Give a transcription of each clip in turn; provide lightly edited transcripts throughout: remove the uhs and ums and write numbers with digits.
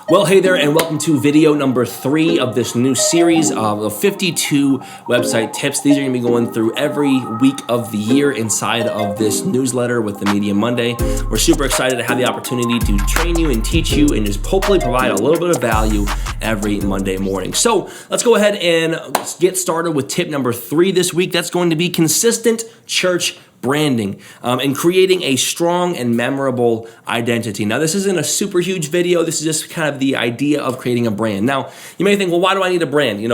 Well, hey there, and welcome to video number 3 of this new series of 52 website tips. These are going to be going through every week of the year inside of this newsletter with the Media Monday. We're super excited to have the opportunity to train you and teach you and just hopefully provide a little bit of value every Monday morning. So let's go ahead and get started with tip number 3 this week. That's going to be consistent church branding and creating a strong and memorable identity. Now, this isn't a super huge video. This is just kind of the idea of creating a brand. Now, you may think, well, why do I need a brand?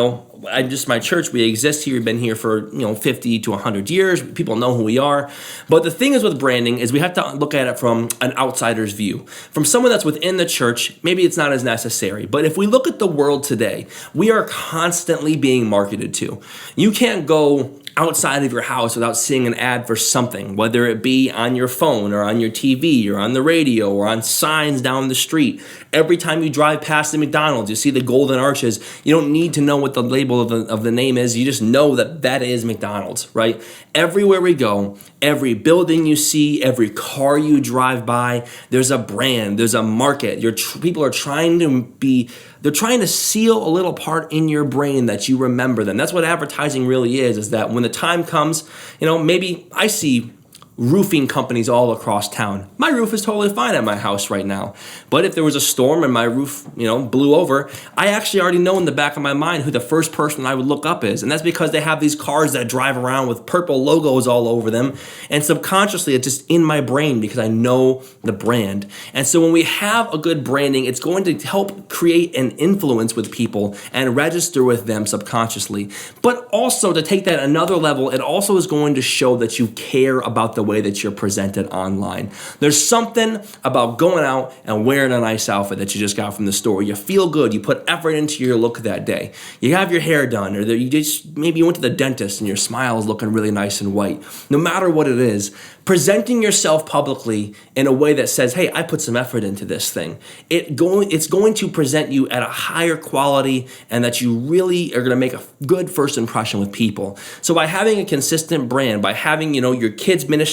My church, we exist here. We've been here for 50 to 100 years. People know who we are. But the thing is with branding is we have to look at it from an outsider's view. From someone that's within the church, maybe it's not as necessary. But if we look at the world today, we are constantly being marketed to. You can't go outside of your house without seeing an ad for something, whether it be on your phone or on your TV or on the radio or on signs down the street. Every time you drive past the McDonald's, you see the golden arches. You don't need to know what the label of the name is. You just know that is McDonald's, right? Everywhere we go, every building you see, every car you drive by, there's a brand, there's a market. People are trying to seal a little part in your brain that you remember them. That's what advertising really is that when the time comes, maybe I see roofing companies all across town. My roof is totally fine at my house right now. But if there was a storm and my roof, blew over, I actually already know in the back of my mind who the first person I would look up is. And that's because they have these cars that drive around with purple logos all over them. And subconsciously, it's just in my brain because I know the brand. And so when we have a good branding, it's going to help create an influence with people and register with them subconsciously. But also to take that another level, it also is going to show that you care about the way that you're presented online. There's something about going out and wearing a nice outfit that you just got from the store. You feel good. You put effort into your look that day. You have your hair done, or maybe you went to the dentist and your smile is looking really nice and white. No matter what it is, presenting yourself publicly in a way that says, hey, I put some effort into this thing. It's going to present you at a higher quality and that you really are going to make a good first impression with people. So by having a consistent brand, by having, your kids' ministry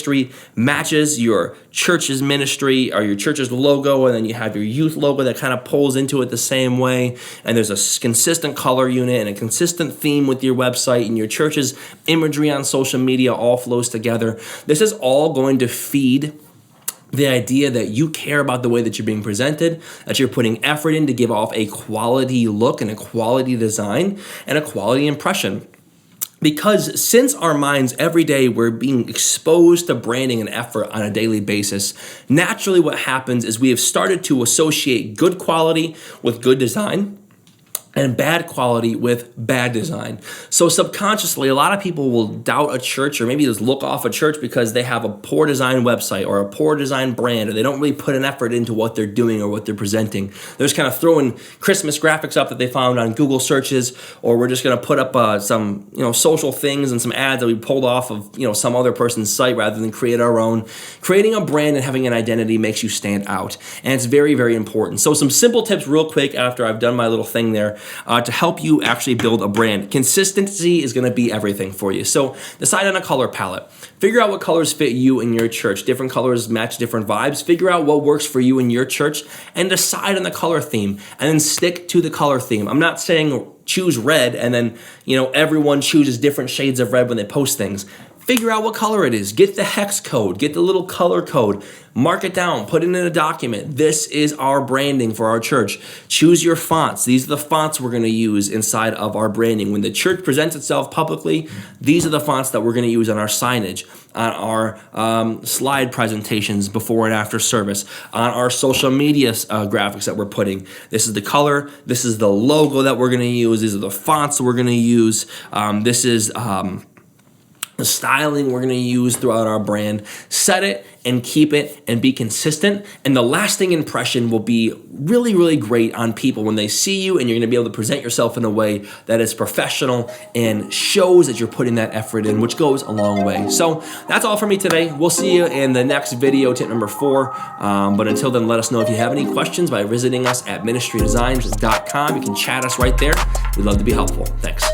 matches your church's ministry or your church's logo, and then you have your youth logo that kind of pulls into it the same way, and there's a consistent color unit and a consistent theme with your website, and your church's imagery on social media all flows together. This is all going to feed the idea that you care about the way that you're being presented, that you're putting effort in to give off a quality look and a quality design and a quality impression. Because since our minds every day we're being exposed to branding and effort on a daily basis, naturally what happens is we have started to associate good quality with good design and bad quality with bad design. So subconsciously, a lot of people will doubt a church or maybe just look off a church because they have a poor design website or a poor design brand, or they don't really put an effort into what they're doing or what they're presenting. They're just kind of throwing Christmas graphics up that they found on Google searches, or we're just going to put up some social things and some ads that we pulled off of some other person's site rather than create our own. Creating a brand and having an identity makes you stand out, and it's very, very important. So some simple tips real quick after I've done my little thing there. To help you actually build a brand. Consistency is going to be everything for you. So decide on a color palette. Figure out what colors fit you in your church. Different colors match different vibes. Figure out what works for you in your church and decide on the color theme, and then stick to the color theme. I'm not saying choose red and then everyone chooses different shades of red when they post things. Figure out what color it is. Get the hex code. Get the little color code. Mark it down. Put it in a document. This is our branding for our church. Choose your fonts. These are the fonts we're going to use inside of our branding. When the church presents itself publicly, these are the fonts that we're going to use on our signage, on our slide presentations before and after service, on our social media graphics that we're putting. This is the color. This is the logo that we're going to use. These are the fonts that we're going to use. This is the styling we're going to use throughout our brand. Set it and keep it and be consistent. And the lasting impression will be really, really great on people when they see you, and you're going to be able to present yourself in a way that is professional and shows that you're putting that effort in, which goes a long way. So that's all for me today. We'll see you in the next video, tip number 4. But until then, let us know if you have any questions by visiting us at ministrydesigns.com. You can chat us right there. We'd love to be helpful. Thanks.